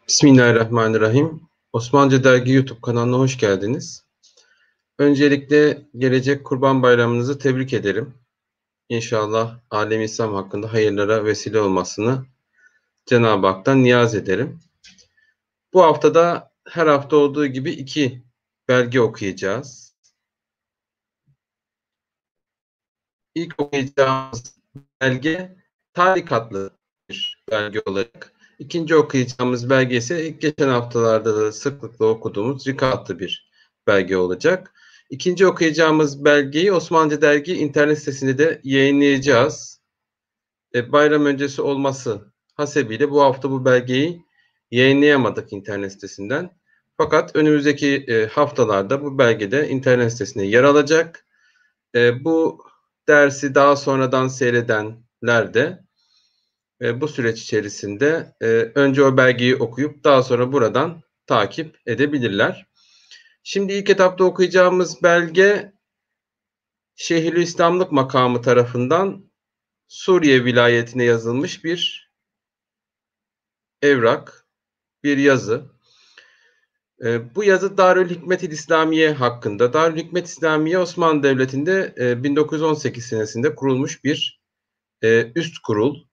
Bismillahirrahmanirrahim. Osmanlıca Dergi YouTube kanalına hoş geldiniz. Öncelikle gelecek Kurban Bayramınızı tebrik ederim. İnşallah alem İslam hakkında hayırlara vesile olmasını Cenab-ı Hak'tan niyaz ederim. Bu haftada her hafta olduğu gibi iki belge okuyacağız. İlk okuyacağımız belge tarikatlı bir belge olacak. İkinci okuyacağımız belge ise geçen haftalarda da sıklıkla okuduğumuz rikatlı bir belge olacak. İkinci okuyacağımız belgeyi Osmanlıca Dergi internet sitesinde de yayınlayacağız. Bayram öncesi olması hasebiyle bu hafta bu belgeyi yayınlayamadık internet sitesinden. Fakat önümüzdeki haftalarda bu belgede internet sitesinde yer alacak. Bu dersi daha sonradan seyredenler de bu süreç içerisinde önce o belgeyi okuyup daha sonra buradan takip edebilirler. Şimdi ilk etapta okuyacağımız belge Şeyhülislamlık makamı tarafından Suriye vilayetine yazılmış bir evrak, bir yazı. Bu yazı Darülhikmet-i İslamiye hakkında. Darülhikmet İslamiye Osmanlı Devleti'nde 1918 senesinde kurulmuş bir üst kurul.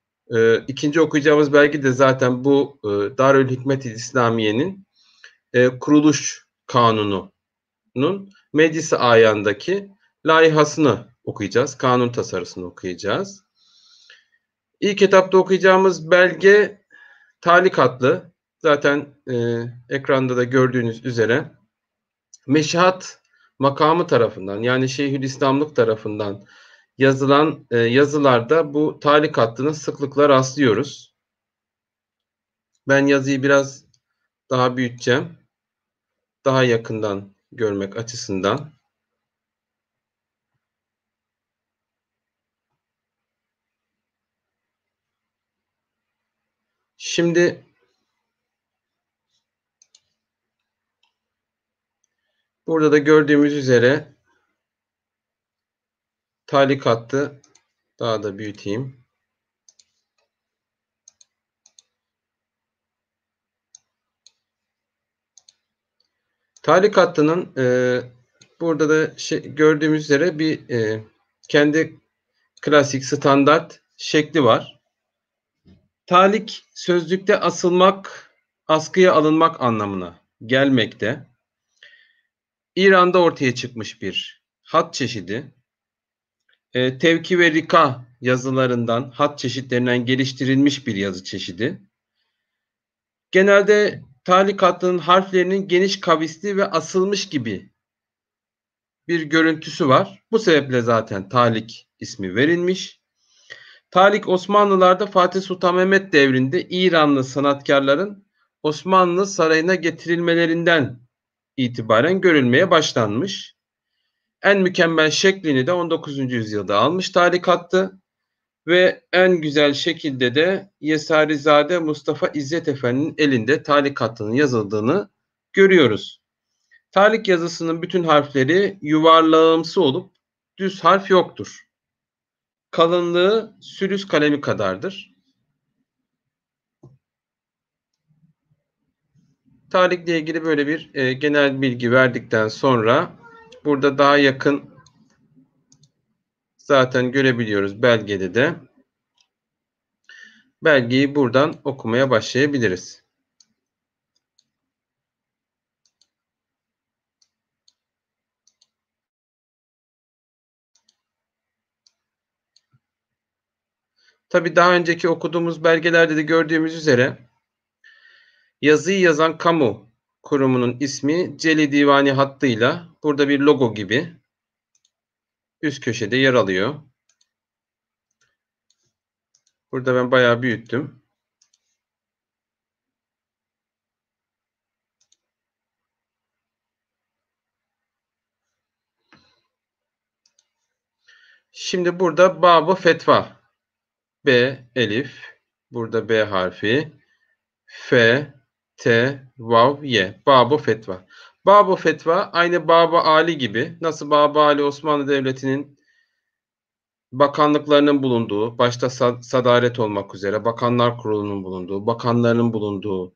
İkinci okuyacağımız belge de zaten bu Darülhikmet-i İslamiye'nin kuruluş kanununun meclis-i ayağındaki layihasını okuyacağız. Kanun tasarısını okuyacağız. İlk etapta okuyacağımız belge talikatlı. Zaten ekranda da gördüğünüz üzere Meşihat makamı tarafından yani Şeyhülislamlık tarafından yazılan yazılarda bu talik hattına sıklıkla rastlıyoruz. Ben yazıyı biraz daha büyüteceğim. Daha yakından görmek açısından. Şimdi burada da gördüğümüz üzere talik hattı daha da büyüteyim. Talik hattının burada da gördüğümüz üzere bir kendi klasik standart şekli var. Talik sözlükte asılmak, askıya alınmak anlamına gelmekte. İran'da ortaya çıkmış bir hat çeşidi. Tevki ve rika yazılarından, hat çeşitlerinden geliştirilmiş bir yazı çeşidi. Genelde talik hattının harflerinin geniş kavisli ve asılmış gibi bir görüntüsü var. Bu sebeple zaten talik ismi verilmiş. Talik Osmanlılarda Fatih Sultan Mehmet devrinde İranlı sanatkarların Osmanlı sarayına getirilmelerinden itibaren görülmeye başlanmış. En mükemmel şeklini de 19. yüzyılda almış talik hattı ve en güzel şekilde de Yesarizade Mustafa İzzet Efendi'nin elinde talik hattının yazıldığını görüyoruz. Talik yazısının bütün harfleri yuvarlağımsı olup düz harf yoktur. Kalınlığı sülüs kalemi kadardır. Talikle ilgili böyle bir genel bilgi verdikten sonra burada daha yakın zaten görebiliyoruz belgede de. Belgeyi buradan okumaya başlayabiliriz. Tabii daha önceki okuduğumuz belgelerde de gördüğümüz üzere yazıyı yazan kamu kurumunun ismi Celi Divani hattıyla burada bir logo gibi üst köşede yer alıyor. Burada ben bayağı büyüttüm. Şimdi burada Bab-ı Fetva. B, elif. Burada B harfi. F, T, Vav, Y. Bab-ı Fetva. Bab-ı Fetva aynı Bab-ı Ali gibi. Nasıl Bab-ı Ali Osmanlı Devleti'nin bakanlıklarının bulunduğu, başta sadaret olmak üzere bakanlar kurulunun bulunduğu, bakanların bulunduğu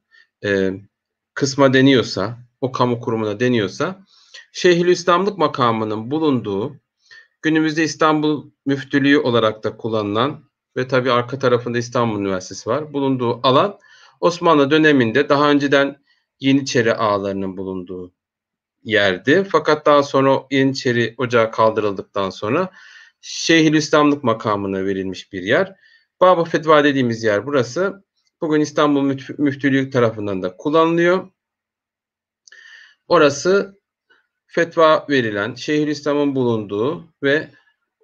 kısma deniyorsa, o kamu kurumuna deniyorsa, Şeyhülislamlık makamının bulunduğu, günümüzde İstanbul Müftülüğü olarak da kullanılan ve tabii arka tarafında İstanbul Üniversitesi var. Bulunduğu alan Osmanlı döneminde daha önceden Yeniçeri ağalarının bulunduğu yerdi. Fakat daha sonra Yeniçeri Ocağı kaldırıldıktan sonra Şeyhülislamlık makamına verilmiş bir yer. Bab-ı Fetva dediğimiz yer burası. Bugün İstanbul Müftülüğü tarafından da kullanılıyor. Orası fetva verilen, Şeyhülislam'ın bulunduğu ve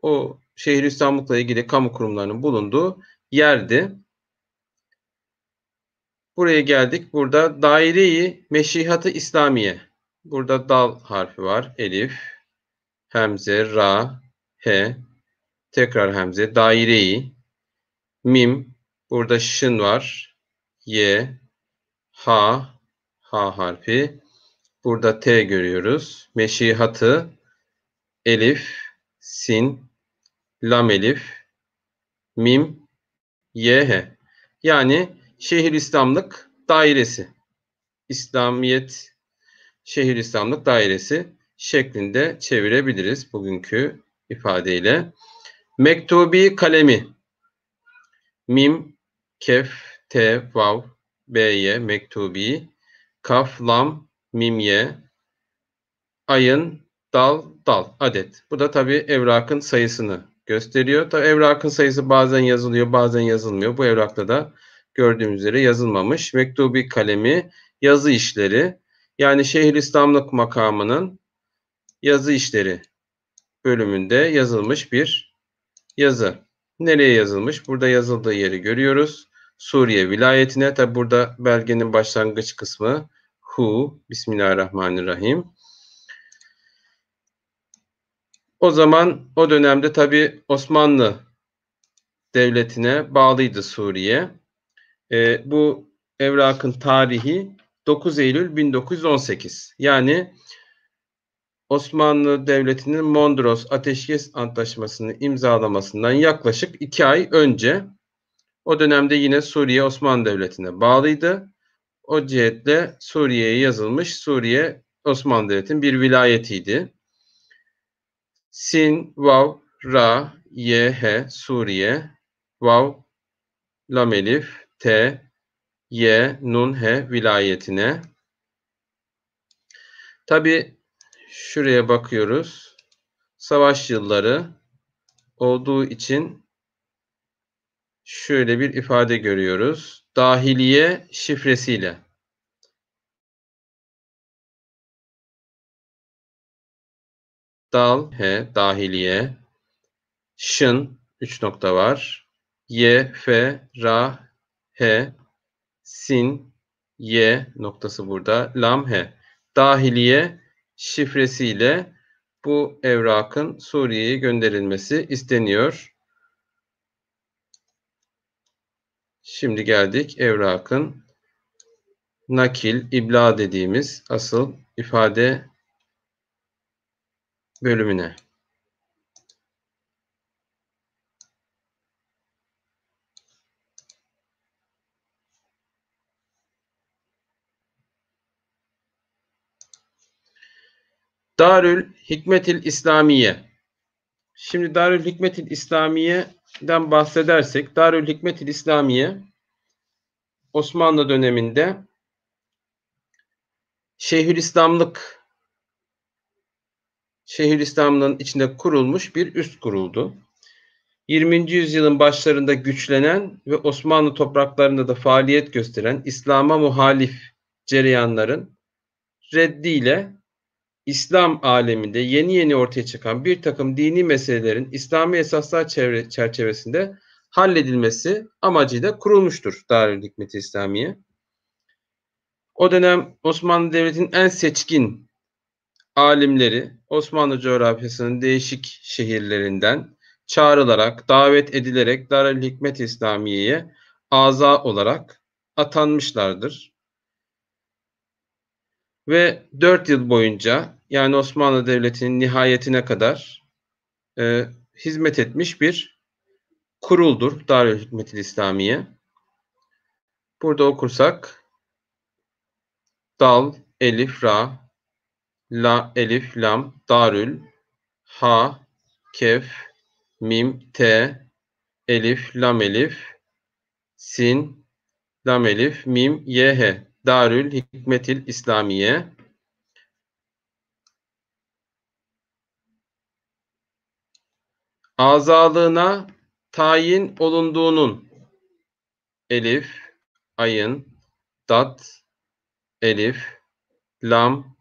o Şeyhülislamlıkla ilgili kamu kurumlarının bulunduğu yerdi. Buraya geldik. Burada Daire-i Meşihat-ı İslamiye. Burada dal harfi var. Elif, hemze, ra, he, tekrar hemze, daire-i, mim, burada şın var. Y, ha, ha harfi. Burada T görüyoruz. Meşihatı, elif, sin, lam elif, mim, YH. Yani Şeyhülislamlık Dairesi. İslamiyet Şeyhülislamlık Dairesi şeklinde çevirebiliriz bugünkü ifadeyle. Mektubi kalemi. Mim, kef, te, vav, b'ye, mektubi, kaf, lam, mimye, ayın, dal, adet. Bu da tabii evrakın sayısını gösteriyor. Tabii evrakın sayısı bazen yazılıyor, bazen yazılmıyor. Bu evrakta da gördüğümüz üzere yazılmamış. Mektubi kalemi, yazı işleri. Yani Şeyhülislamlık makamının yazı işleri bölümünde yazılmış bir yazı. Nereye yazılmış? Burada yazıldığı yeri görüyoruz. Suriye vilayetine. Tabi burada belgenin başlangıç kısmı Hu. Bismillahirrahmanirrahim. O zaman o dönemde tabi Osmanlı Devleti'ne bağlıydı Suriye. Bu evrakın tarihi 9 Eylül 1918. Yani Osmanlı Devleti'nin Mondros Ateşkes Antlaşması'nı imzalamasından yaklaşık 2 ay önce. O dönemde yine Suriye Osmanlı Devleti'ne bağlıydı. O cihetle Suriye'ye yazılmış. Suriye Osmanlı Devleti'nin bir vilayetiydi. Sin, Vav, Ra, Ye, He, Suriye, Vav, Lam Elif, T, Ye, Nun, He vilayetine. Tabi şuraya bakıyoruz. Savaş yılları olduğu için şöyle bir ifade görüyoruz. Dahiliye şifresiyle. Dal, he, dahiliye. Şın, 3 nokta var. Y, F, Ra, H, Sin, Y noktası burada. Lam, H. Dahiliye şifresiyle bu evrakın Suriye'ye gönderilmesi isteniyor. Şimdi geldik evrakın nakil, ibla dediğimiz asıl ifade bölümüne. Darül Hikmetil İslamiye. Şimdi Darül Hikmetil İslamiye'den bahsedersek, Darül Hikmetil İslamiye Osmanlı döneminde Şeyhülislamlığın içinde kurulmuş bir üst kuruldu. 20. yüzyılın başlarında güçlenen ve Osmanlı topraklarında da faaliyet gösteren İslam'a muhalif cereyanların reddiyle İslam aleminde yeni ortaya çıkan bir takım dini meselelerin İslami esaslar çerçevesinde halledilmesi amacıyla kurulmuştur Darül Hikmet-i İslamiye. O dönem Osmanlı Devleti'nin en seçkin alimleri Osmanlı coğrafyasının değişik şehirlerinden çağrılarak, davet edilerek Darül Hikmet İslamiye'ye aza olarak atanmışlardır. Ve 4 yıl boyunca yani Osmanlı Devleti'nin nihayetine kadar hizmet etmiş bir kuruldur Darül Hikmet İslamiye. Burada okursak dal, elif, ra, la, elif, lam, darül, ha, kef, mim, te, elif, lam, elif, sin, lam, elif, mim, ye, he. Darül Hikmetil İslamiye. Azalığına tayin olunduğunun elif, ayın, dat, elif, lam,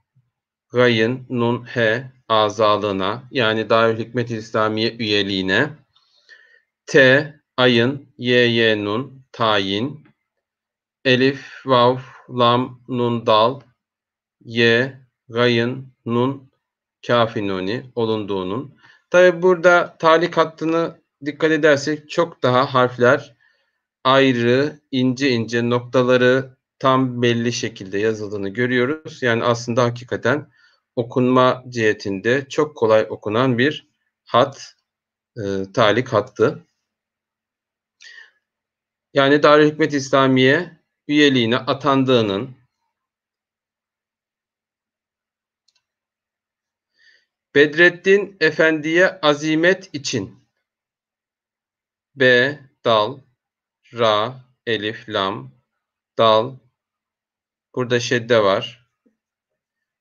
gayın, nun, he azalığına yani Darülhikmet-i İslamiye üyeliğine t, ayın, ye, nun, tayin, elif, vav, lam, nun, dal, ye, gayın, nun, kafi nuni olunduğunun. Tabi burada talik hattını dikkat edersek çok daha harfler ayrı, ince ince noktaları tam belli şekilde yazıldığını görüyoruz. Yani aslında hakikaten okunma cihetinde çok kolay okunan bir hat, talik hattı. Yani Darülhikmet İslamiye üyeliğine atandığının, Bedrettin Efendi'ye azimet için B, dal, ra, elif, lam, dal, burada şedde var.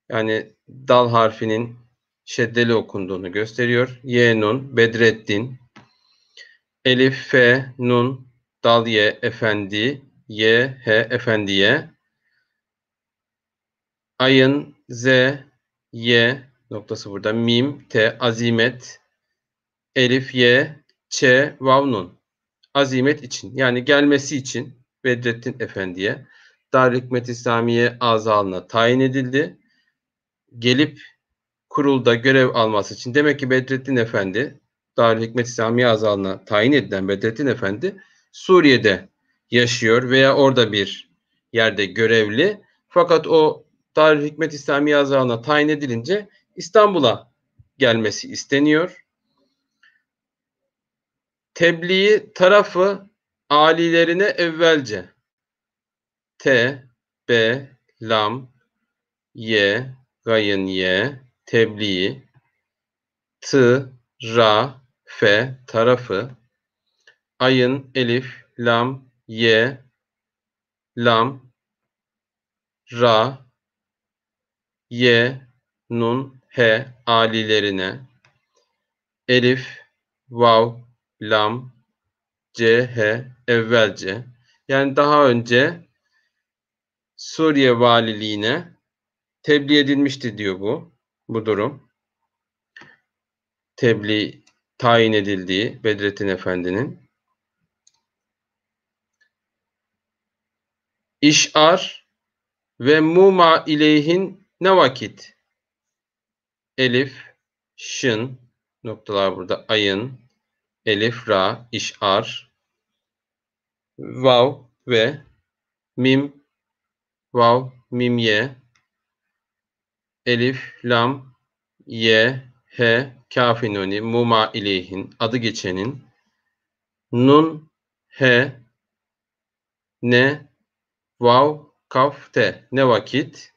Yani dal harfinin şeddeli okunduğunu gösteriyor. Y, nun, Bedrettin, elif, fe, nun, dal, ye, efendi, ye, he, efendiye, ayın, z, ye, noktası burada, mim, te, azimet, elif, ye, ç, vav, nun. Azimet için yani gelmesi için Bedrettin Efendi'ye Darülhikmet İslamiye azalığına tayin edildi. Gelip kurulda görev alması için demek ki Bedrettin Efendi Darülhikmet İslamiye azalığına tayin edilen Bedrettin Efendi Suriye'de yaşıyor veya orada bir yerde görevli. Fakat o Darülhikmet İslamiye azalığına tayin edilince İstanbul'a gelmesi isteniyor. Tebliğ tarafı alilerine evvelce T, B, lam, ye, gayın ye, tebliğ, t, ra, fe tarafı, ayın, elif, lam, ye, lam, ra, ye, nun, he alilerine, elif, vav, lam, c, he evvelce yani daha önce Suriye valiliğine tebliğ edilmişti diyor bu durum. Tebliğ tayin edildiği Bedrettin Efendi'nin. İş'ar ve muma ileyhin ne vakit? Elif, şın, noktalar burada, ayın, elif, ra, iş'ar, vav ve mim, vav, mim, ye, elif, lam, ye, he, kafi nuni, muma ileyhin, adı geçenin, nun, he, ne, vav, kaf, te. Ne vakit?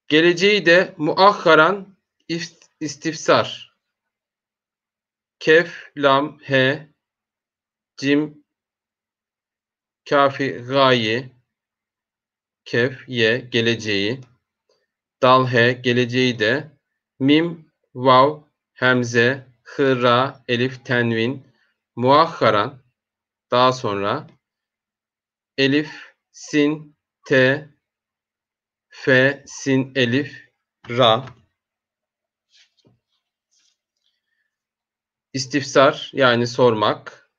Geleceği de muahharan istifsar. Kef, lam, he, cim, kafi, gayi, kef, ye, geleceği, dal, he, geleceği de, mim, vav, hemze, hı, ra, elif, tenvin, muahharan, daha sonra, elif, sin, te, fe, sin, elif, ra, istifsar yani sormak,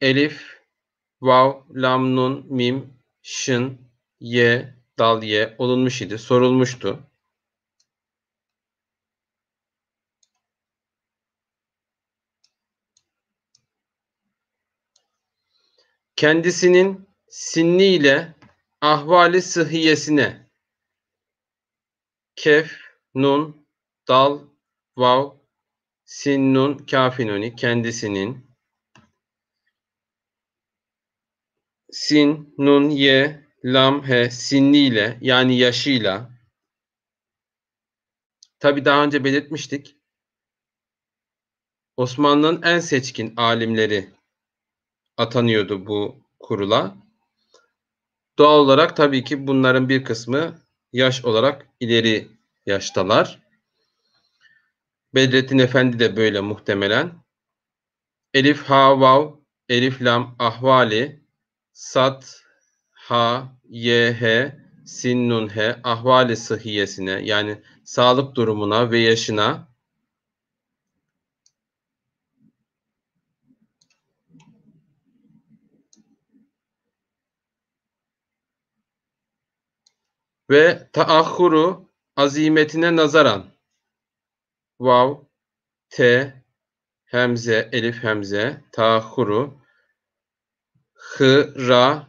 elif, vav, lam, nun, mim, şın, ye, dal, ye olunmuş idi. Sorulmuştu. Kendisinin sinni ile ahvali sıhhiyesine kef, nun, dal, vav, sin, nun, kâfi, nuni, kendisinin. Sin, nun, ye, lam, he, sinliyle yani yaşıyla. Tabi daha önce belirtmiştik. Osmanlı'nın en seçkin alimleri atanıyordu bu kurula. Doğal olarak tabii ki bunların bir kısmı yaş olarak ileri yaştalar. Bedrettin Efendi de böyle muhtemelen. Elif, ha, vav, elif, lam, ahvali, sat, ha, ye, he, sin, nun, he, ahvali sıhhiyesine yani sağlık durumuna ve yaşına ve taahhuru azimetine nazaran vav, te, hemze, elif hemze, taahhuru, hı, ra,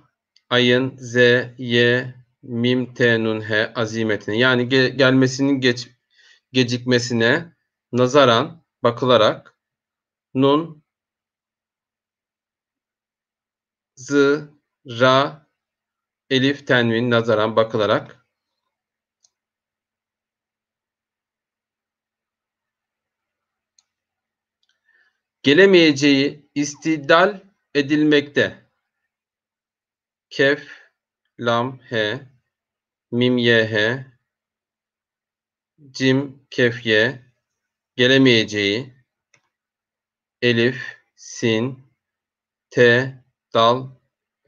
ayın, z, ye, mim, te, nun, he, azimetine yani gelmesinin gecikmesine nazaran bakılarak nun, z, ra, elif, tenvin nazaran bakılarak gelemeyeceği istidlal edilmekte. Kef, lam, he, mim, ye, he, cim, kef, ye, gelemeyeceği elif, sin, te, dal,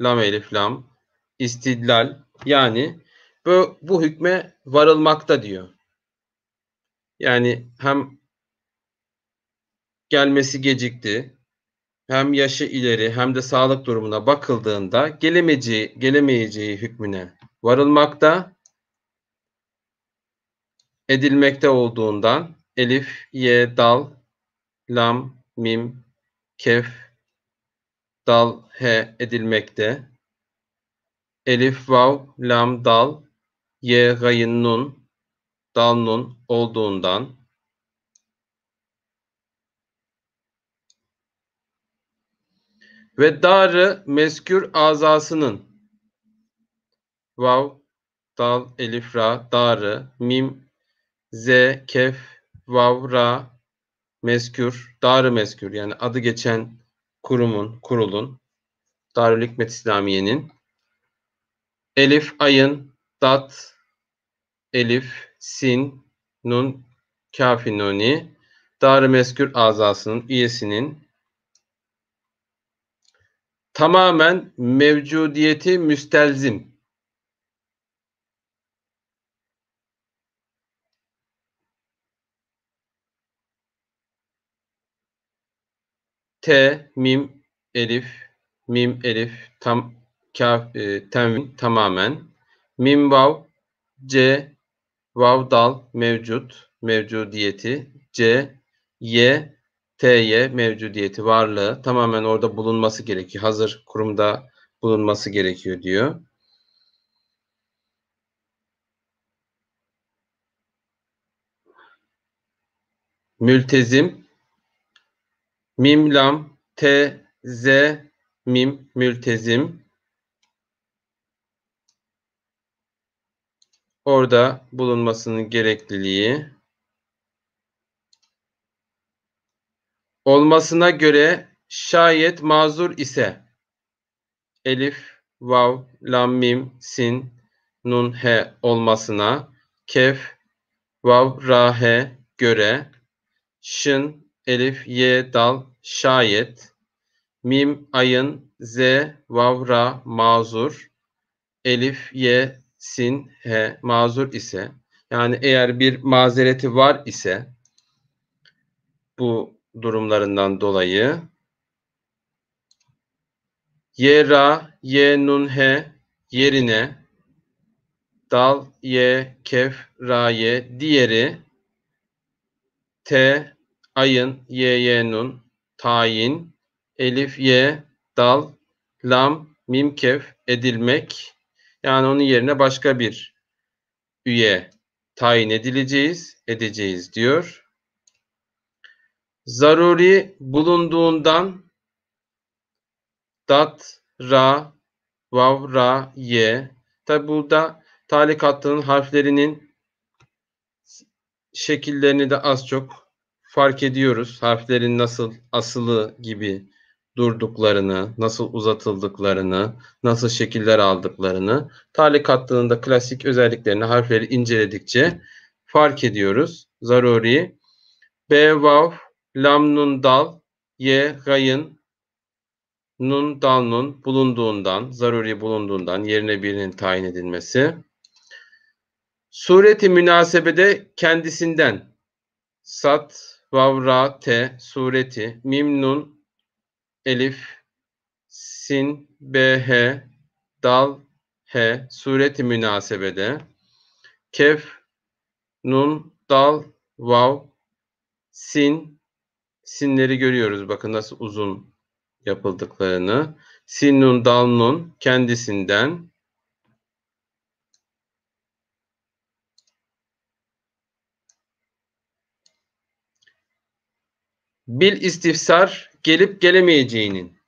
lam, elif, lam, istidlal yani bu hükme varılmakta diyor. Yani hem gelmesi gecikti, hem yaşı ileri hem de sağlık durumuna bakıldığında gelemeyeceği hükmüne varılmakta, edilmekte olduğundan elif, ye, dal, lam, mim, kef, dal, he edilmekte. Elif, vav, lam, dal, ye, gayın, nun, dal, nun olduğundan ve darı meskür azasının vav, dal, elif, ra, darı, mim, z, kef, vav, ra, meskür, darı meskür yani adı geçen kurulun, Darül Hikmet İslamiye'nin elif, ayın, dat, elif, sin, nun, kâfi, nuni, darı meskür azasının üyesinin tamamen mevcudiyeti müstelzim. T, mim, elif, mim, elif, tenvin tamamen. Mim, vav, c, vav, dal, mevcut, mevcudiyeti. C, y, ty, mevcudiyeti, varlığı. Tamamen orada bulunması gerekiyor. Hazır kurumda bulunması gerekiyor diyor. Mültezim, mim, lam, t, z, mim, mültezim. Orada bulunmasının gerekliliği. Olmasına göre şayet mazur ise elif, vav, lam, mim, sin, nun, he olmasına kef, vav, ra, he göre şın, elif, ye, dal, şayet mim, ayın, z, vav, ra, mazur elif, ye, sin, he mazur ise yani eğer bir mazereti var ise bu durumlarından dolayı ye, ra, ye, nun, he yerine dal, ye, kef, ra, ye diğeri t, ayın, ye, nun, tayin, elif, ye, dal, lam, mim, kef edilmek. Yani onun yerine başka bir üye tayin edeceğiz diyor. Zaruri bulunduğundan dat, ra, vav, ra, ye. Tabi burada talik hattının harflerinin şekillerini de az çok fark ediyoruz. Harflerin nasıl asılı gibi durduklarını, nasıl uzatıldıklarını, nasıl şekiller aldıklarını, talik hattının da klasik özelliklerini harfleri inceledikçe fark ediyoruz. Zaruri, B, vav, lam, nun, dal, ye, gayın, nun, dal, nun, bulunduğundan, zaruri bulunduğundan, yerine birinin tayin edilmesi. Sureti münasebede kendisinden, sat, vav, ra, te, sureti, mim, nun, elif, sin, b, h, dal, he, sureti münasebede, kef, nun, dal, vav, sin, sinleri görüyoruz. Bakın nasıl uzun yapıldıklarını. Sin, nun, dal, nun kendisinden. Bil istifsar gelip gelemeyeceğinin.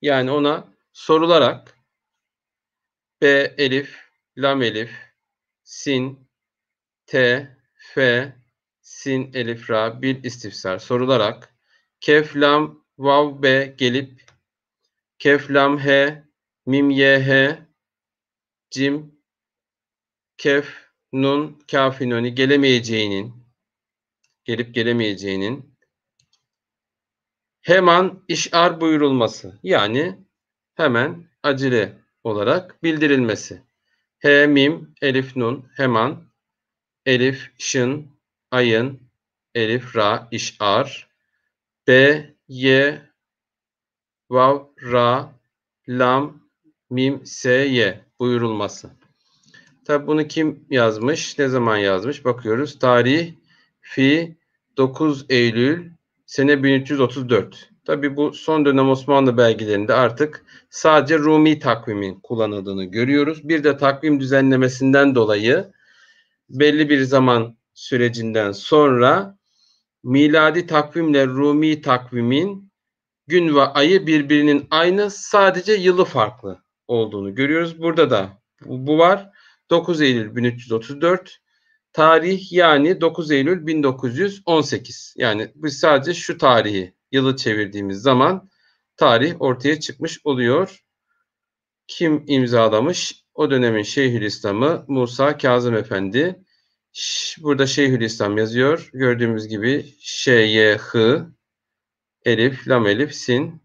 Yani ona sorularak B, elif, lam, elif, sin, t, f, sin, elif, ra, bil istifsar sorularak kef, lam, vav, be gelip kef, lam, he, mim, ye, he, cim, kef, nun, kafi, nuni gelemeyeceğinin, gelip gelemeyeceğinin hemen işar buyurulması. Yani hemen acele olarak bildirilmesi. He, mim, elif, nun, hemen, elif, şın, ayın, elif, ra, işar, b, ye, vav, ra, lam, mim, se, ye buyurulması. Tabi bunu kim yazmış? Ne zaman yazmış? Bakıyoruz. Tarih fi 9 Eylül sene 1334. Tabi bu son dönem Osmanlı belgelerinde artık sadece Rumi takvimin kullanıldığını görüyoruz. Bir de takvim düzenlemesinden dolayı belli bir zaman sürecinden sonra miladi takvimle Rumi takvimin gün ve ayı birbirinin aynı, sadece yılı farklı olduğunu görüyoruz. Burada da bu var. 9 Eylül 1334 tarih, yani 9 Eylül 1918. Yani biz sadece şu tarihi, yılı çevirdiğimiz zaman tarih ortaya çıkmış oluyor. Kim imzalamış? O dönemin Şeyhülislam'ı Musa Kazım Efendi. Burada Şeyhülislam yazıyor. Gördüğümüz gibi H, elif, lam, elif, sin,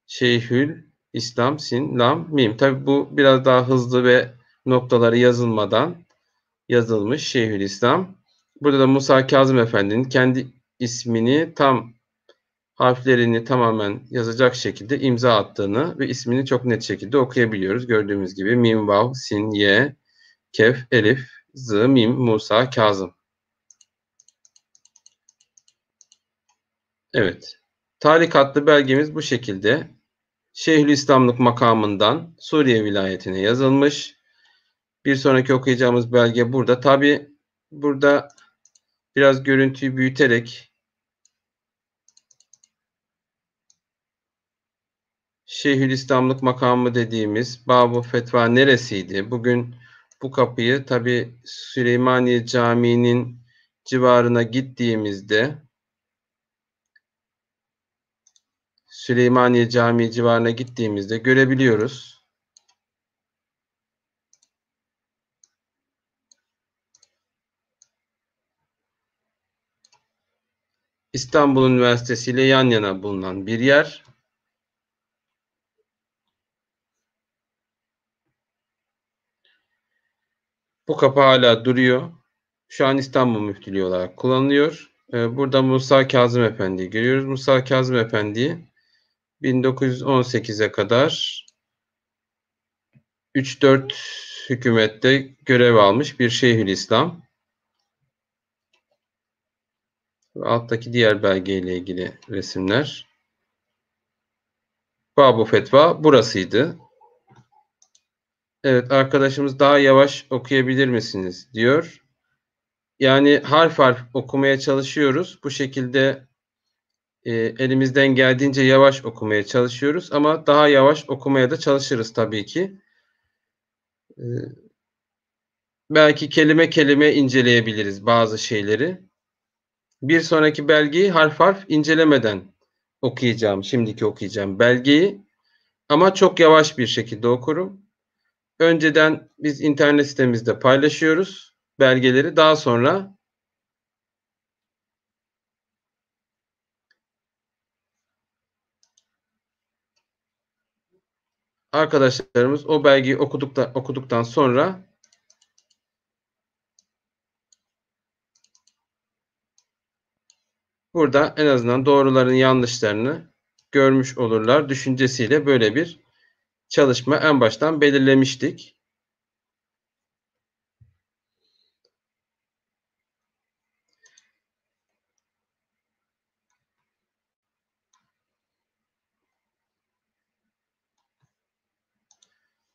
Şeyhül İslam, sin, lam, mim. Tabi bu biraz daha hızlı ve noktaları yazılmadan yazılmış Şeyhülislam. Burada da Musa Kazım Efendi'nin kendi ismini tam harflerini tamamen yazacak şekilde imza attığını ve ismini çok net şekilde okuyabiliyoruz. Gördüğümüz gibi mim, vav, sin, ye, kef, elif, z, mim, Musa Kazım. Evet. Tarikatlı belgemiz bu şekilde. Şeyhülislamlık makamından Suriye vilayetine yazılmış. Bir sonraki okuyacağımız belge burada. Tabi burada biraz görüntüyü büyüterek Şeyhülislamlık makamı dediğimiz Bab-ı Fetva neresiydi? Bugün bu kapıyı tabi Süleymaniye Camii'nin civarına gittiğimizde Süleymaniye Camii civarına gittiğimizde görebiliyoruz. İstanbul Üniversitesi ile yan yana bulunan bir yer. Bu kapı hala duruyor. Şu an İstanbul Müftülüğü olarak kullanılıyor. Burada Musa Kazım Efendi'yi görüyoruz. Musa Kazım Efendi 1918'e kadar 3-4 hükümette görev almış bir Şeyhülislam. Alttaki diğer belgeyle ilgili resimler. Bab-ı Fetva burasıydı. Evet, arkadaşımız daha yavaş okuyabilir misiniz diyor. Yani harf harf okumaya çalışıyoruz. Bu şekilde elimizden geldiğince yavaş okumaya çalışıyoruz ama daha yavaş okumaya da çalışırız tabii ki. Belki kelime kelime inceleyebiliriz bazı şeyleri. Bir sonraki belgeyi harf harf incelemeden okuyacağım. Şimdiki okuyacağım belgeyi ama çok yavaş bir şekilde okurum. Önceden biz internet sitemizde paylaşıyoruz belgeleri. Daha sonra arkadaşlarımız o belgeyi okuduktan sonra burada en azından doğruların yanlışlarını görmüş olurlar düşüncesiyle böyle bir çalışma en baştan belirlemiştik.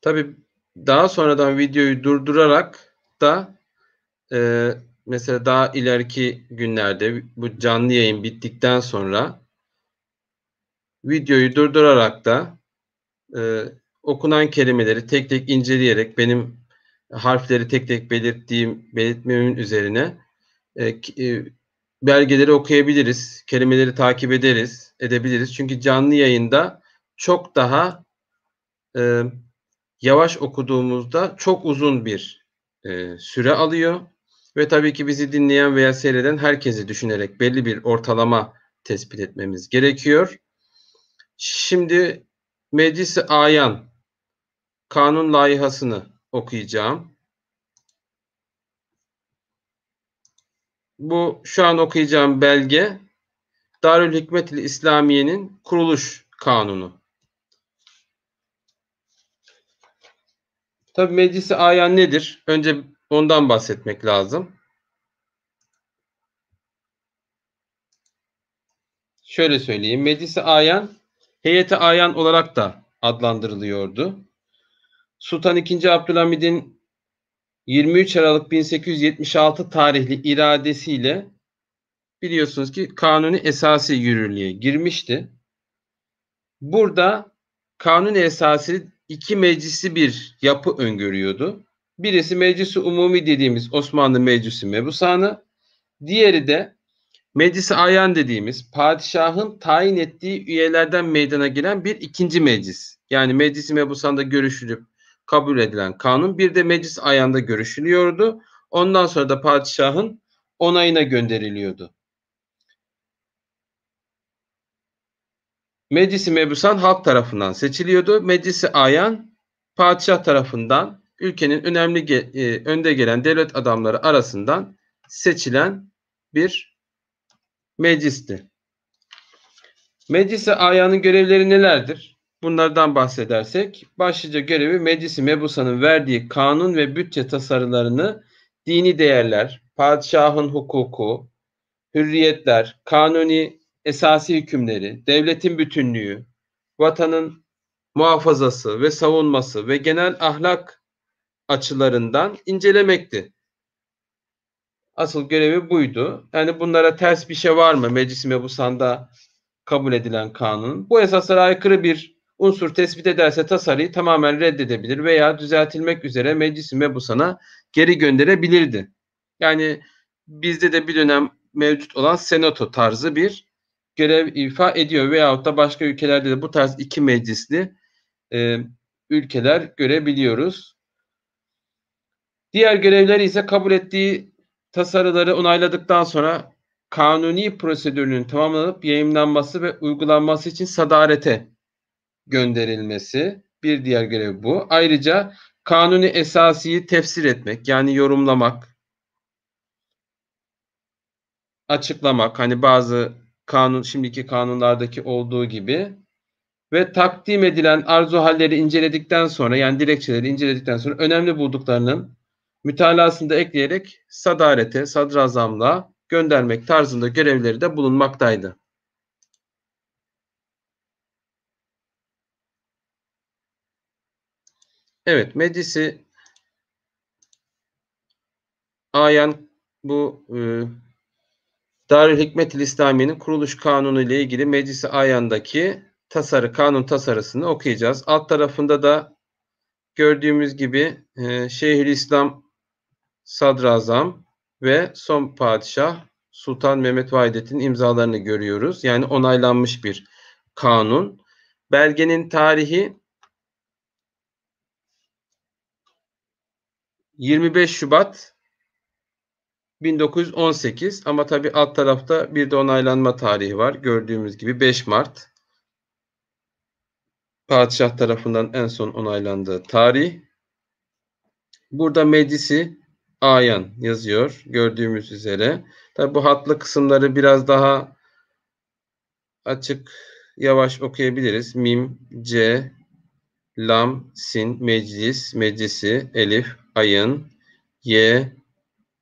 Tabii daha sonradan videoyu durdurarak da e, mesela daha ileriki günlerde bu canlı yayın bittikten sonra videoyu durdurarak da e, okunan kelimeleri tek tek inceleyerek benim harfleri tek tek belirtmemin üzerine belgeleri okuyabiliriz, kelimeleri takip edebiliriz. Çünkü canlı yayında çok daha e, yavaş okuduğumuzda çok uzun bir süre alıyor ve tabii ki bizi dinleyen veya seyreden herkesi düşünerek belli bir ortalama tespit etmemiz gerekiyor. Şimdi Meclis-i Ayan kanun layihasını okuyacağım. Bu şu an okuyacağım belge Darülhikmet-i İslamiye'nin kuruluş kanunu. Tabii Meclis-i Ayan nedir? Önce ondan bahsetmek lazım. Şöyle söyleyeyim. Meclis-i Ayan, Heyeti Ayan olarak da adlandırılıyordu. Sultan II. Abdülhamid'in 23 Aralık 1876 tarihli iradesiyle biliyorsunuz ki Kanuni Esası yürürlüğe girmişti. Burada Kanuni Esası iki meclisi bir yapı öngörüyordu. Birisi Meclis-i Umumi dediğimiz Osmanlı Meclisi Mebusanı, diğeri de Meclis-i Ayan dediğimiz padişahın tayin ettiği üyelerden meydana gelen bir ikinci meclis. Yani Meclis-i Mebusan'da görüşülüp kabul edilen kanun bir de Meclis-i Ayan'da görüşülüyordu. Ondan sonra da padişahın onayına gönderiliyordu. Meclis-i Mebusan halk tarafından seçiliyordu. Meclis-i Ayan padişah tarafından ülkenin önde gelen devlet adamları arasından seçilen bir meclisti. Meclis-i Ayan'ın görevleri nelerdir? Bunlardan bahsedersek, başlıca görevi Meclis-i Mebusan'ın verdiği kanun ve bütçe tasarılarını dini değerler, padişahın hukuku, hürriyetler, kanuni esasi hükümleri, devletin bütünlüğü, vatanın muhafazası ve savunması ve genel ahlak açılarından incelemekti. Asıl görevi buydu. Yani bunlara ters bir şey var mı Meclis-i Mebusan'da kabul edilen kanun? Bu esaslara aykırı bir unsur tespit ederse tasarıyı tamamen reddedebilir veya düzeltilmek üzere Meclis-i Mebusan'a geri gönderebilirdi. Yani bizde de bir dönem mevcut olan senato tarzı bir görev ifa ediyor veyahut da başka ülkelerde de bu tarz iki meclisli e, ülkeler görebiliyoruz. Diğer görevleri ise kabul ettiği tasarıları onayladıktan sonra kanuni prosedürünün tamamlanıp yayımlanması ve uygulanması için sadarete gönderilmesi bir diğer görev bu. Ayrıca kanuni esasiyi tefsir etmek yani yorumlamak, açıklamak hani bazı şimdiki kanunlardaki olduğu gibi ve takdim edilen arzu halleri inceledikten sonra yani dilekçeleri inceledikten sonra önemli bulduklarının mütalasını da ekleyerek sadarete, sadrazamlığa göndermek tarzında görevleri de bulunmaktaydı. Evet, Meclisi Ayan bu Darülhikmet-i İslamiye'nin kuruluş kanunu ile ilgili Meclis-i Ayan'daki kanun tasarısını okuyacağız. Alt tarafında da gördüğümüz gibi Şeyhülislam Sadrazam ve son padişah Sultan Mehmet Vahidettin imzalarını görüyoruz. Yani onaylanmış bir kanun. Belgenin tarihi 25 Şubat 1918 ama tabii alt tarafta bir de onaylanma tarihi var. Gördüğümüz gibi 5 Mart padişah tarafından en son onaylandığı tarih. Burada meclisi ayan yazıyor gördüğümüz üzere. Tabii bu hatlı kısımları biraz daha açık, yavaş okuyabiliriz. Mim, C, Lam, Sin, Meclis, Meclisi, Elif, Ayın, Y,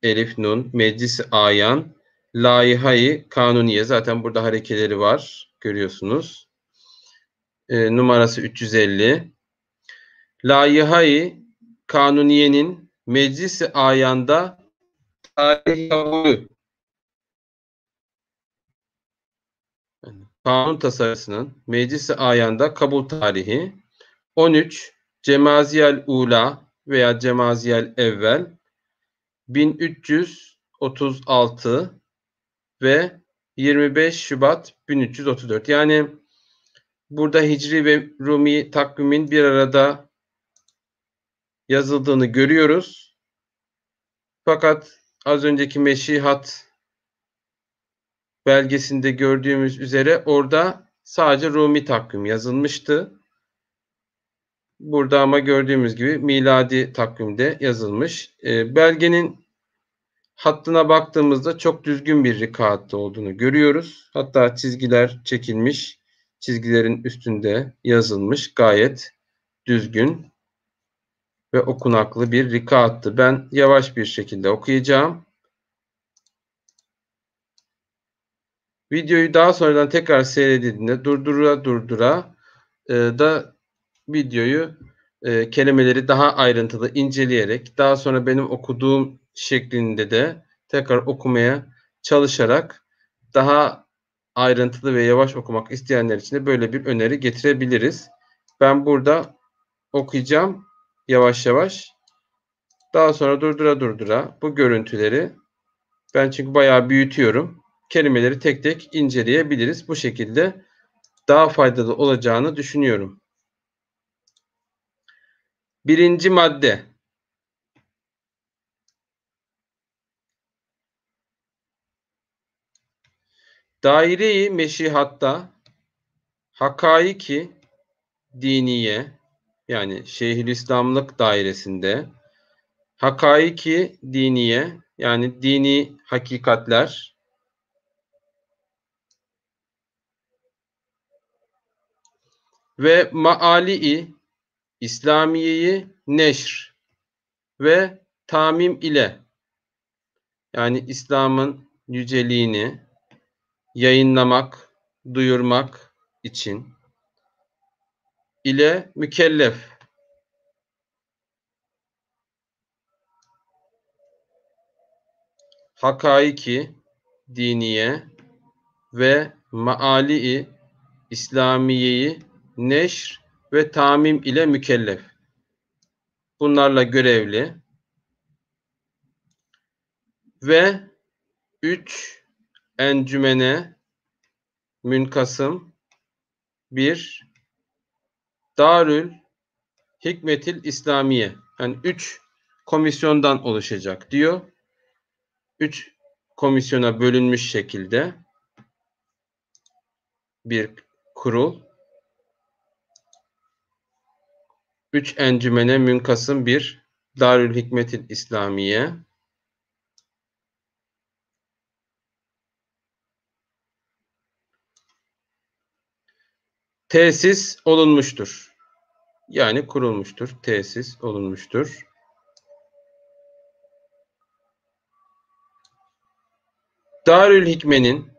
Elif, Nun, Meclisi Ayan, Layihayı Kanuniye. Zaten burada harekeleri var. Görüyorsunuz. Numarası 350. Layihayı Kanuniye'nin Meclisi Ayan'da tarih kabulü. Kanun tasarısının Meclisi Ayan'da kabul tarihi 13 Cemaziyel Ula veya Cemaziyel Evvel 1336 ve 25 Şubat 1334. Yani burada Hicri ve Rumi takvimin bir arada yazıldığını görüyoruz. Fakat az önceki Meşihat belgesinde gördüğümüz üzere orada sadece Rumi takvim yazılmıştı. Burada ama gördüğümüz gibi miladi takvimde yazılmış. Belgenin hattına baktığımızda çok düzgün bir rikaatlı olduğunu görüyoruz. Hatta çizgiler çekilmiş, çizgilerin üstünde yazılmış, gayet düzgün ve okunaklı bir rikaattı. Ben yavaş bir şekilde okuyacağım. Videoyu daha sonradan tekrar seyredildiğinde durdura durdura da videoyu kelimeleri daha ayrıntılı inceleyerek daha sonra benim okuduğum şeklinde de tekrar okumaya çalışarak daha ayrıntılı ve yavaş okumak isteyenler için de böyle bir öneri getirebiliriz. Ben burada okuyacağım yavaş yavaş. Daha sonra durdura durdura bu görüntüleri ben çünkü bayağı büyütüyorum. Kelimeleri tek tek inceleyebiliriz. Bu şekilde daha faydalı olacağını düşünüyorum. Birinci madde. Daire-i meşihatta hakaiki diniye yani Şeyhülislamlık dairesinde hakaiki diniye yani dini hakikatler ve maali İslamiyeyi neşr ve tamim ile yani İslam'ın yüceliğini yayınlamak, duyurmak için ile mükellef. Hakaiki diniye ve maali İslamiyeyi neşr ve tamim ile mükellef. Bunlarla görevli ve 3 encümene münkasım bir Darül Hikmetil İslamiye. Yani 3 komisyondan oluşacak diyor. 3 komisyona bölünmüş şekilde bir kurul. 3 encümene münkasım bir Darül Hikmetil İslamiye. Tesis olunmuştur. Yani kurulmuştur, tesis olunmuştur. Darül Hikme'nin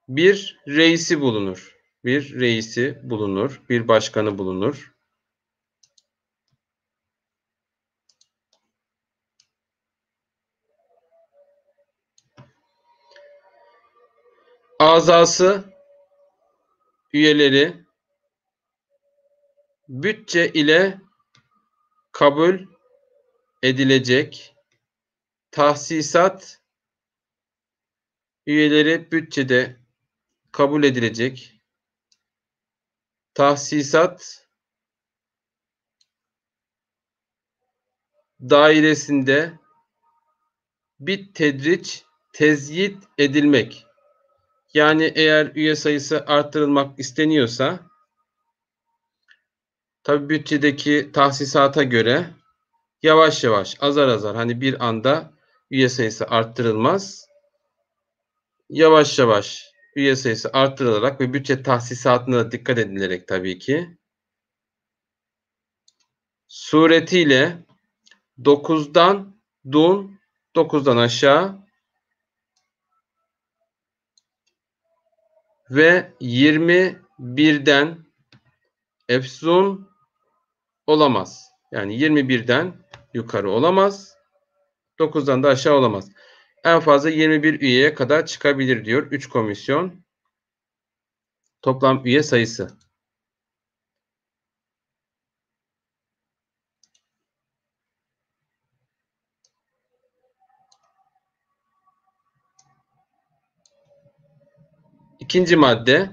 bir reisi bulunur. Bir reisi bulunur, bir başkanı bulunur. azası, üyeleri bütçe ile kabul edilecek. Tahsisat üyeleri bütçede kabul edilecek. Tahsisat dairesinde bittedriç tezyit edilmek. Yani eğer üye sayısı artırılmak isteniyorsa tabii bütçedeki tahsisata göre yavaş yavaş, azar azar, hani bir anda üye sayısı arttırılmaz. Yavaş yavaş üye sayısı arttırılarak ve bütçe tahsisatına da dikkat edilerek tabii ki suretiyle 9'dan dun, 9'dan aşağı ve 21'den efzun olamaz. Yani 21'den yukarı olamaz. 9'dan da aşağı olamaz. En fazla 21 üyeye kadar çıkabilir diyor. 3 komisyon. Toplam üye sayısı. İkinci madde.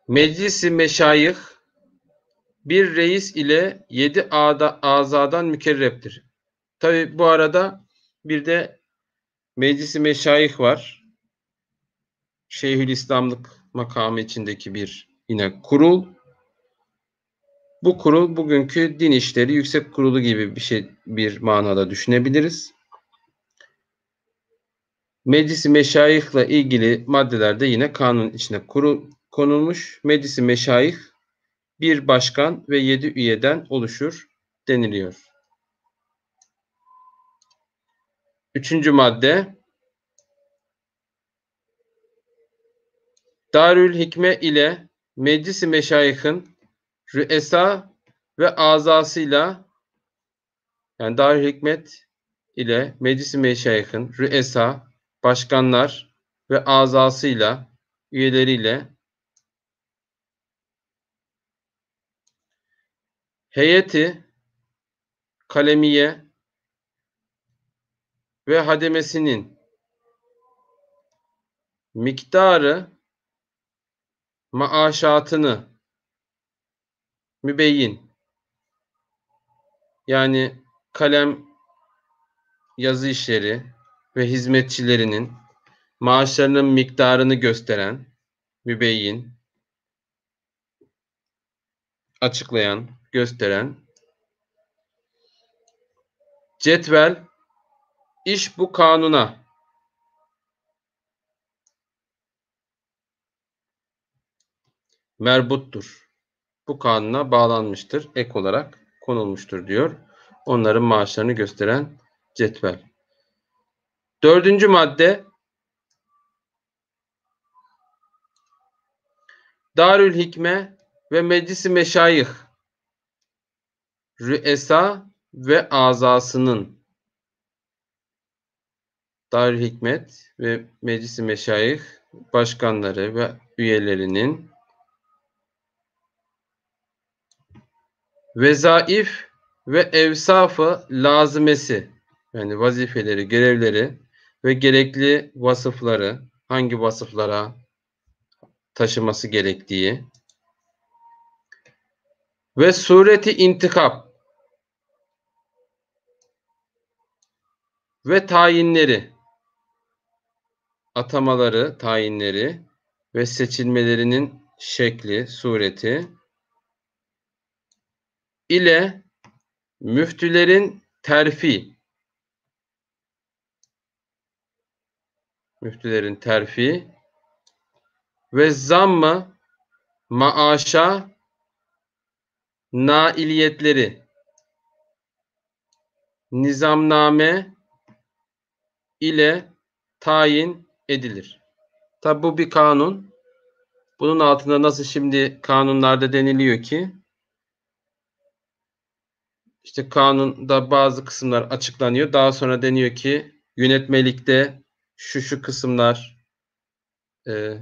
Meclis-i Meşayih bir reis ile 7 azadan mükerreptir. Tabi bu arada bir de Meclis-i Meşayih var. Şeyhülislamlık makamı içindeki bir yine kurul. Bu kurul bugünkü Din İşleri Yüksek Kurulu gibi bir manada düşünebiliriz. Meclis-i Meşayihle ilgili maddelerde yine kanun içine konulmuş. Meclis-i Meşayih bir başkan ve 7 üyeden oluşur deniliyor. Üçüncü madde. Darül Hikme ile Meclis-i Meşayih'in rüesa ve azasıyla, yani Darül Hikmet ile Meclis-i Meşayih'in rüesa, başkanlar ve azasıyla, üyeleriyle heyeti kalemiye ve hademesinin miktarı maaşatını mübeyyin, yani kalem yazı işleri ve hizmetçilerinin maaşlarının miktarını gösteren, mübeyyin, açıklayan, gösteren cetvel iş bu kanuna merbuttur. Bu kanuna bağlanmıştır. Ek olarak konulmuştur diyor. Onların maaşlarını gösteren cetvel. Dördüncü madde. Darül Hikme ve Meclis-i Meşayih rüesa ve azasının, Darül Hikmet ve Meclis-i Meşayih başkanları ve üyelerinin vezaif ve evsafı lazımesi, yani vazifeleri, görevleri ve gerekli vasıfları, hangi vasıflara taşıması gerektiği ve sureti intikap ve tayinleri, atamaları, tayinleri ve seçilmelerinin şekli, sureti ile müftülerin terfi ve zammı maaşa nailiyetleri nizamname ile tayin edilir. Tabi bu bir kanun. Bunun altında nasıl şimdi kanunlarda deniliyor ki İşte kanunda bazı kısımlar açıklanıyor. Daha sonra deniyor ki yönetmelikte şu kısımlar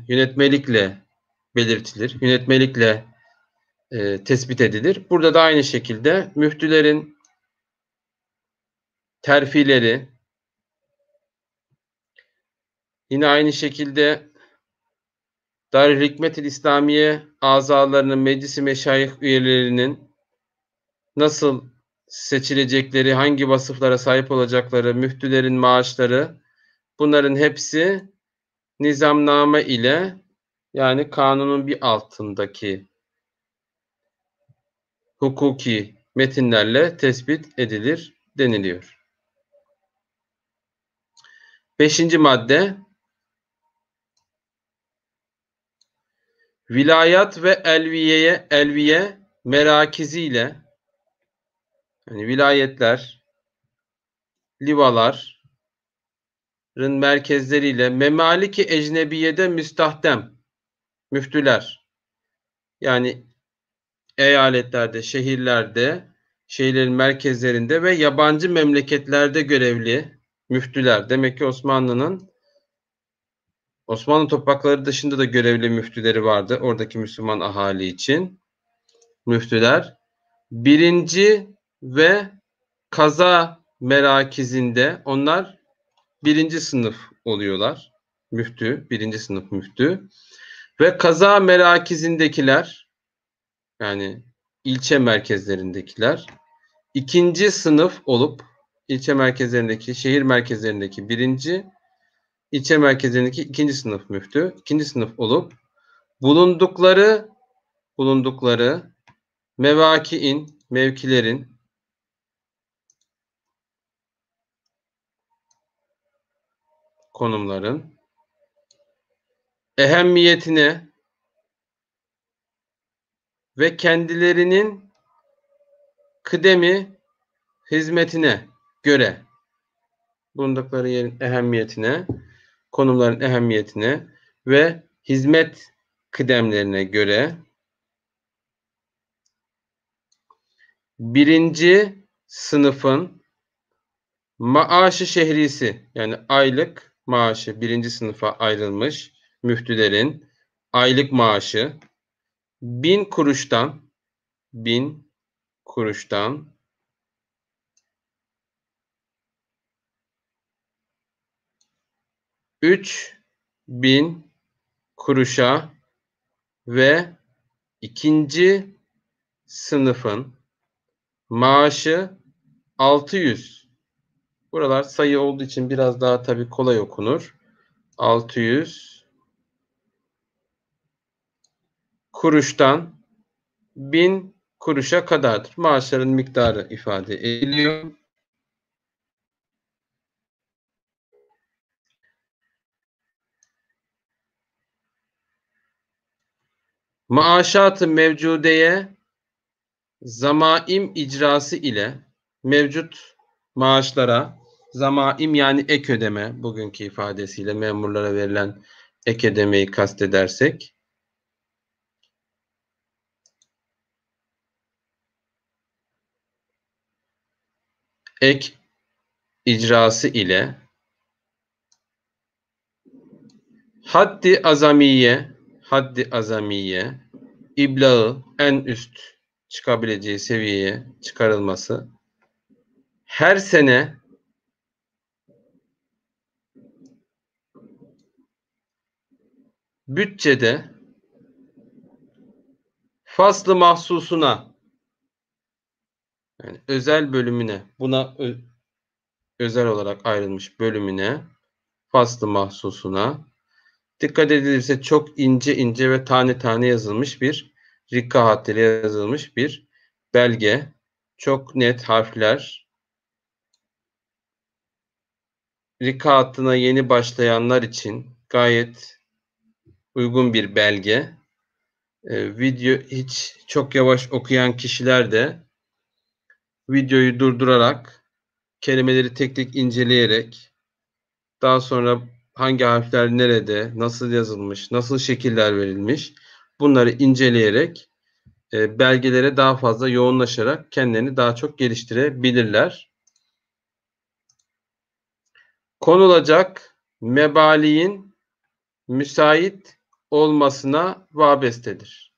yönetmelikle belirtilir. Yönetmelikle tespit edilir. Burada da aynı şekilde müftülerin terfileri, yine aynı şekilde Darül Hikmet-i İslamiye azalarının, meclis-i meşayih üyelerinin nasıl seçilecekleri, hangi vasıflara sahip olacakları, müftülerin maaşları, bunların hepsi nizamname ile, yani kanunun bir altındaki hukuki metinlerle tespit edilir deniliyor. 5. madde, vilayat ve elviye merakiziyle, yani vilayetler, livaların merkezleriyle memaliki ecnebiyede müstahdem müftüler, yani eyaletlerde, şehirlerde, şehirlerin merkezlerinde ve yabancı memleketlerde görevli müftüler. Demek ki Osmanlı toprakları dışında da görevli müftüleri vardı. Oradaki Müslüman ahali için müftüler. 1. ve kaza merakizinde onlar 1. sınıf oluyorlar. Müftü, 1. sınıf müftü. Ve kaza merakizindekiler, yani ilçe merkezlerindekiler 2. sınıf olup, ilçe merkezlerindeki, şehir merkezlerindeki 1. ilçe merkezlerindeki 2. sınıf müftü, 2. sınıf olup bulundukları mevkilerin konumların ehemmiyetine ve kendilerinin kıdemi hizmetine göre, bulundukları yerin ehemmiyetine, konumların ehemmiyetine ve hizmet kıdemlerine göre 1. sınıfın maaşı şehrisi, yani aylık maaşı, 1. sınıfa ayrılmış müftülerin aylık maaşı 1000 kuruştan 3000 kuruşa ve 2. sınıfın maaşı 600. Buralar sayı olduğu için biraz daha tabii kolay okunur. 600 kuruştan 1000 kuruşa kadardır. Maaşların miktarı ifade ediliyor. Maaşat-ı mevcudeye zamaim icrası ile mevcut maaşlara, zamaim yani ek ödeme, bugünkü ifadesiyle memurlara verilen ek ödemeyi kastedersek, ek icrası ile haddi azamiye iblağı en üst çıkabileceği seviyeye çıkarılması, her sene bütçede faslı mahsusuna, yani özel bölümüne, buna özel olarak ayrılmış bölümüne, faslı mahsusuna dikkat edilirse çok ince ve tane tane yazılmış bir rikka hattıyla yazılmış bir belge. Çok net harfler. Rikka hattına yeni başlayanlar için gayet uygun bir belge. Video hiç çok yavaş okuyan kişiler de videoyu durdurarak, kelimeleri tek tek inceleyerek, daha sonra hangi harfler nerede, nasıl yazılmış, nasıl şekiller verilmiş, bunları inceleyerek belgelere daha fazla yoğunlaşarak kendilerini daha çok geliştirebilirler. Konulacak mebaliğin müsait olmasına vabestedir.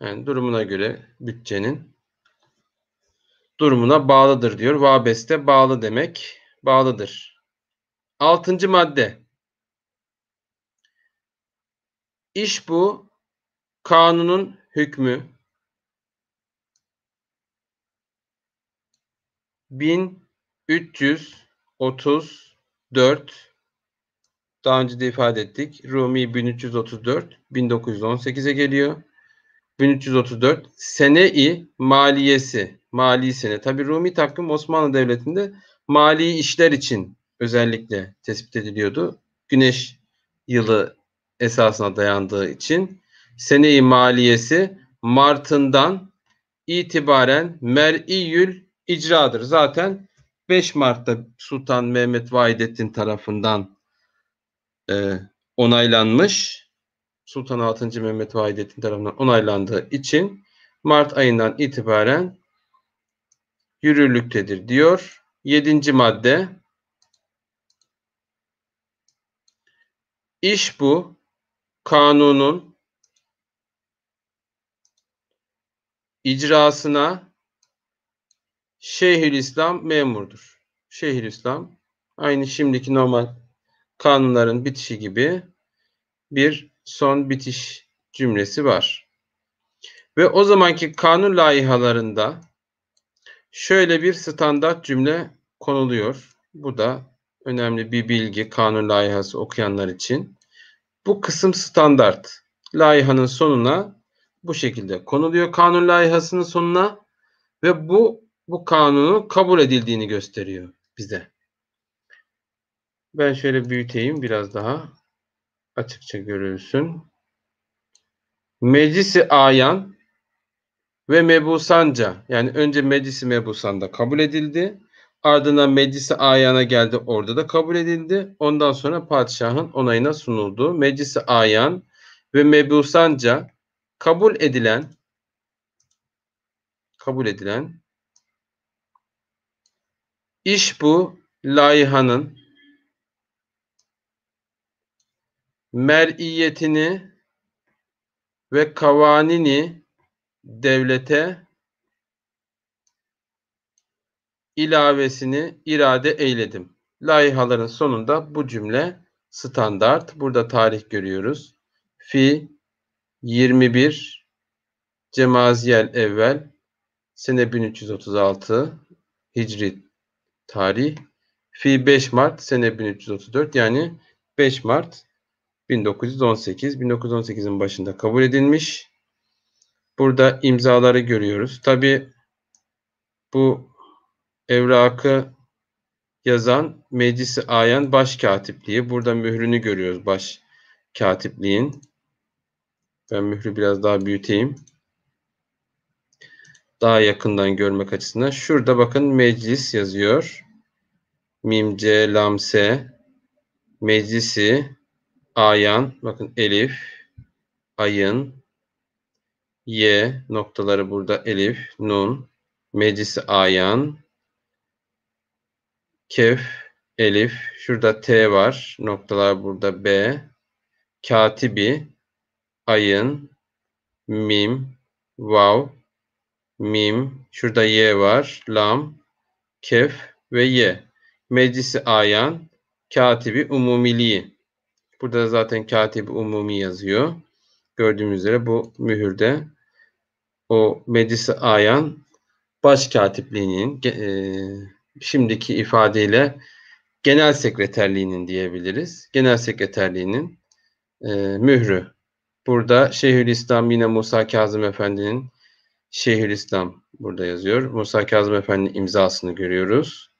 Yani durumuna göre bütçenin durumuna bağlıdır diyor. Vabeste bağlı demek. Bağlıdır. 6. madde. İş bu kanunun hükmü 1334, daha önce de ifade ettik. Rumi 1334 1918'e geliyor. 1334 sene-i maliyesi, mali sene. Tabi Rumi takvim Osmanlı Devleti'nde mali işler için özellikle tespit ediliyordu. Güneş yılı esasına dayandığı için sene-i maliyesi Mart'ından itibaren mer'iyül icradır. Zaten 5 Mart'ta Sultan Mehmet Vahidettin tarafından onaylanmış. Sultan 6. Mehmet Vahidettin tarafından onaylandığı için Mart ayından itibaren yürürlüktedir diyor. 7. madde. İş bu kanunun icrasına Şeyhülislam memurdur. Şeyhülislam aynı şimdiki normal kanunların bitişi gibi bir son bitiş cümlesi var. Ve o zamanki kanun laihalarında şöyle bir standart cümle konuluyor. Bu da önemli bir bilgi kanun laihası okuyanlar için. Bu kısım standart. Laihanın sonuna bu şekilde konuluyor kanun laihasının sonuna ve bu kanunun kabul edildiğini gösteriyor bize. Ben şöyle büyüteyim biraz daha açıkça görülsün. Meclisi ayan ve mebusanca, yani önce meclisi mebusanda kabul edildi. Ardından meclisi ayana geldi, orada da kabul edildi. Ondan sonra padişahın onayına sunuldu. Meclisi ayan ve mebusanca kabul edilen iş bu laihanın mer'iyetini ve kavanini devlete ilavesini irade eyledim. Laihaların sonunda bu cümle standart. Burada tarih görüyoruz. Fi 21 Cemaziyel evvel sene 1336 Hicri tarih. Fi 5 Mart sene 1334, yani 5 Mart 1918. 1918'in başında kabul edilmiş. Burada imzaları görüyoruz. Tabi bu evrakı yazan Meclisi Ayan Başkatipliği. Burada mührünü görüyoruz Başkatipliğin. Ben mührü biraz daha büyüteyim. Daha yakından görmek açısından. Şurada bakın meclis yazıyor. Mim, C, Lam, S. Meclisi Ayan. Bakın Elif, Ayın, Y noktaları burada Elif, Nun. Meclisi Ayan. Kef, Elif. Şurada T var. Noktalar burada B. Katibi, Ayın, Mim, Vav, Mim. Şurada Y var. Lam, Kef ve Y. Meclisi Ayan, Katibi Umumiliği. Burada zaten Katibi Umumi yazıyor. Gördüğümüz üzere bu mühürde o Meclisi Ayan Başkatipliğinin şimdiki ifadeyle Genel Sekreterliğinin diyebiliriz. Genel Sekreterliğinin mührü. Burada Şeyhülislam yine Musa Kazım Efendi'nin Şeyhülislam burada yazıyor. Musa Kazım Efendi'nin imzasını görüyoruz.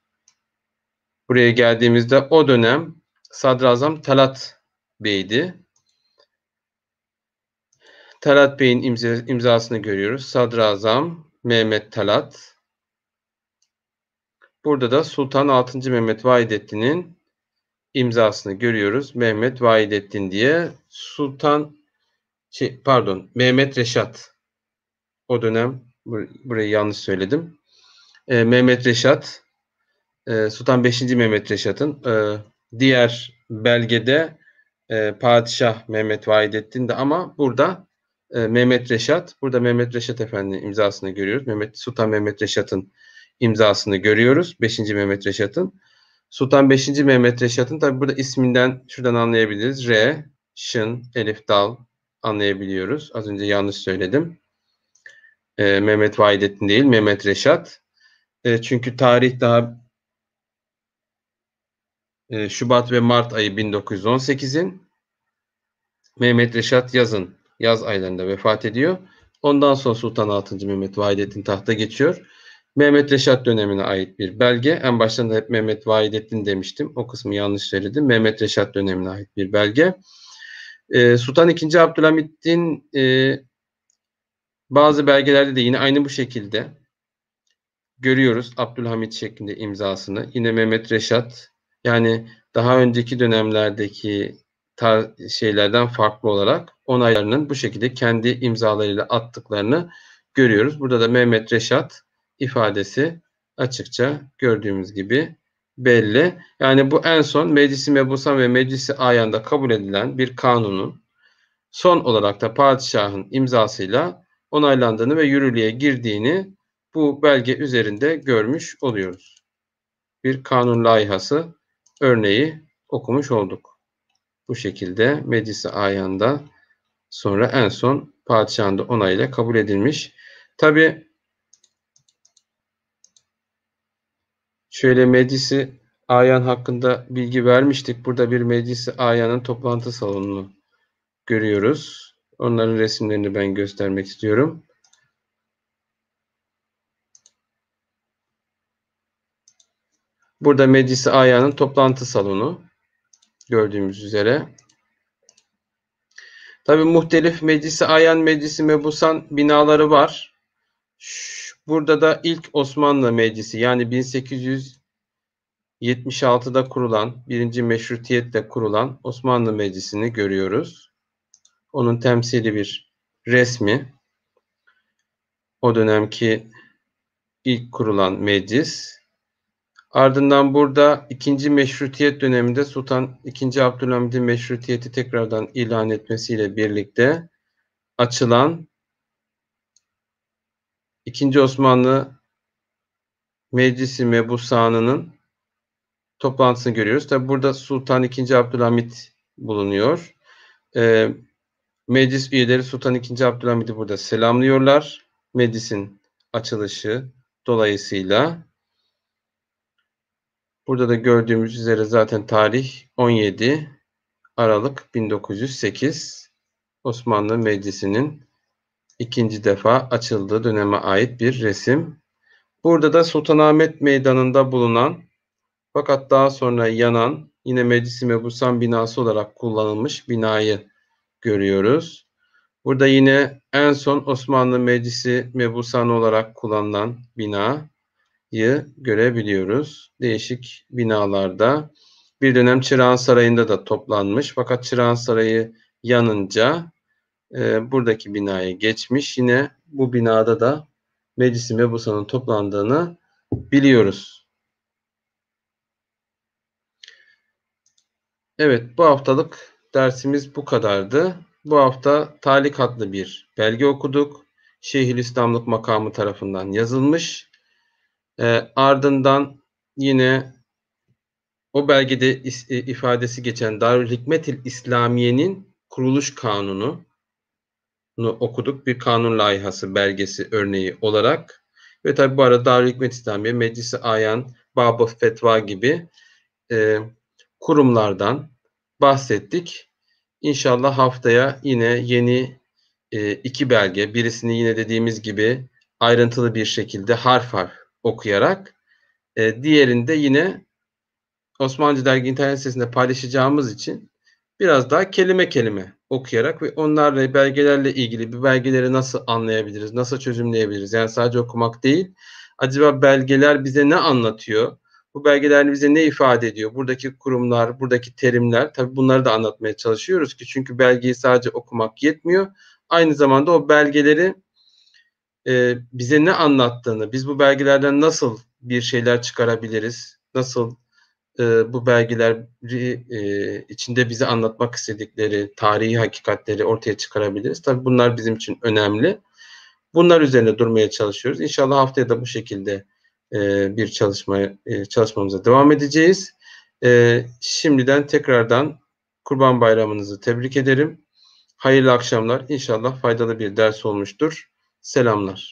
Buraya geldiğimizde o dönem Sadrazam Talat Bey'di. Talat Bey'in imzasını görüyoruz. Sadrazam Mehmet Talat. Burada da Sultan 6. Mehmet Vahidettin'in imzasını görüyoruz. Mehmet Vahidettin diye. Sultan Pardon, Mehmet Reşat. O dönem burayı yanlış söyledim. Mehmet Reşat, Sultan 5. Mehmet Reşat'ın, diğer belgede Padişah Mehmet Vahidettin'di ama burada Mehmet Reşat, burada Mehmet Reşat Efendi'nin imzasını görüyoruz. Sultan Mehmet Reşat'ın imzasını görüyoruz. 5. Mehmet Reşat'ın. Sultan 5. Mehmet Reşat'ın, tabi burada isminden şuradan anlayabiliriz. R, Şın, Elif, Dal anlayabiliyoruz. Az önce yanlış söyledim. Mehmet Vahidettin değil, Mehmet Reşat. Çünkü tarih daha Şubat ve Mart ayı 1918'in. Mehmet Reşat yaz aylarında vefat ediyor. Ondan sonra Sultan 6. Mehmet Vahidettin tahta geçiyor. Mehmet Reşat dönemine ait bir belge. En baştan da hep Mehmet Vahidettin demiştim. O kısmı yanlış söyledim. Mehmet Reşat dönemine ait bir belge. Sultan II. Abdülhamit'in bazı belgelerde de yine aynı bu şekilde görüyoruz. Abdülhamit şeklinde imzasını. Yine Mehmet Reşat, yani daha önceki dönemlerdeki şeylerden farklı olarak onaylarının bu şekilde kendi imzalarıyla attıklarını görüyoruz. Burada da Mehmet Reşat ifadesi açıkça gördüğümüz gibi belli. Yani bu en son Meclis-i Mebusan ve Meclis-i Ayan'da kabul edilen bir kanunun son olarak da padişahın imzasıyla onaylandığını ve yürürlüğe girdiğini bu belge üzerinde görmüş oluyoruz. Bir kanun layihası örneği okumuş olduk. Bu şekilde Meclis-i Ayan'da sonra en son padişahın da onayıyla kabul edilmiş. Tabi şöyle Meclis-i Ayan hakkında bilgi vermiştik. Burada bir Meclis-i Ayan'ın toplantı salonunu görüyoruz. Onların resimlerini ben göstermek istiyorum. Burada Meclis-i Ayan'ın toplantı salonu gördüğümüz üzere. Tabii muhtelif Meclis-i Ayan, Meclis-i Mebusan binaları var. Burada da ilk Osmanlı Meclisi, yani 1876'da kurulan, 1. Meşrutiyetle kurulan Osmanlı Meclisi'ni görüyoruz. Onun temsili bir resmi. O dönemki ilk kurulan meclis. Ardından burada 2. Meşrutiyet döneminde Sultan II. Abdülhamid'in meşrutiyeti tekrardan ilan etmesiyle birlikte açılan 2. Osmanlı Meclisi Mebusanı'nın toplantısını görüyoruz. Tabi burada Sultan II. Abdülhamid bulunuyor. Meclis üyeleri Sultan II. Abdülhamid'i burada selamlıyorlar. Meclisin açılışı dolayısıyla. Burada da gördüğümüz üzere zaten tarih 17 Aralık 1908 Osmanlı Meclisi'nin ikinci defa açıldığı döneme ait bir resim. Burada da Sultanahmet Meydanı'nda bulunan fakat daha sonra yanan yine Meclis-i Mebusan binası olarak kullanılmış binayı görüyoruz. Burada yine en son Osmanlı Meclisi Mebusan olarak kullanılan binayı görebiliyoruz. Değişik binalarda. Bir dönem Çırağan Sarayı'nda da toplanmış. Fakat Çırağan Sarayı yanınca buradaki binaya geçmiş. Yine bu binada da Meclis-i Mebusan'ın toplandığını biliyoruz. Evet, bu haftalık dersimiz bu kadardı. Bu hafta Talik adlı bir belge okuduk. Şeyhülislamlık makamı tarafından yazılmış. Ardından yine o belgede ifadesi geçen Darülhikmetil İslamiye'nin kuruluş kanunu okuduk. Bir kanun layihası belgesi örneği olarak. Ve tabi bu arada Darülhikmet İslamiye, Meclis-i Ayan, Bab-ı Fetva gibi kurumlardan bahsettik. İnşallah haftaya yine yeni 2 belge, birisini yine dediğimiz gibi ayrıntılı bir şekilde harf harf okuyarak, diğerinde yine Osmanlıca Dergi internet sitesinde paylaşacağımız için biraz daha kelime kelime okuyarak ve onlarla, belgelerle ilgili bir belgeleri nasıl anlayabiliriz, nasıl çözümleyebiliriz? Yani sadece okumak değil, acaba belgeler bize ne anlatıyor? Bu belgeler bize ne ifade ediyor? Buradaki kurumlar, buradaki terimler, tabii bunları da anlatmaya çalışıyoruz ki çünkü belgeyi sadece okumak yetmiyor. Aynı zamanda o belgeleri bize ne anlattığını, biz bu belgelerden nasıl bir şeyler çıkarabiliriz, nasıl bu belgeleri içinde bize anlatmak istedikleri tarihi hakikatleri ortaya çıkarabiliriz. Tabii bunlar bizim için önemli. Bunlar üzerine durmaya çalışıyoruz. İnşallah haftaya da bu şekilde bir çalışmamıza devam edeceğiz. Şimdiden tekrardan Kurban Bayramınızı tebrik ederim. Hayırlı akşamlar. İnşallah faydalı bir ders olmuştur. Selamlar.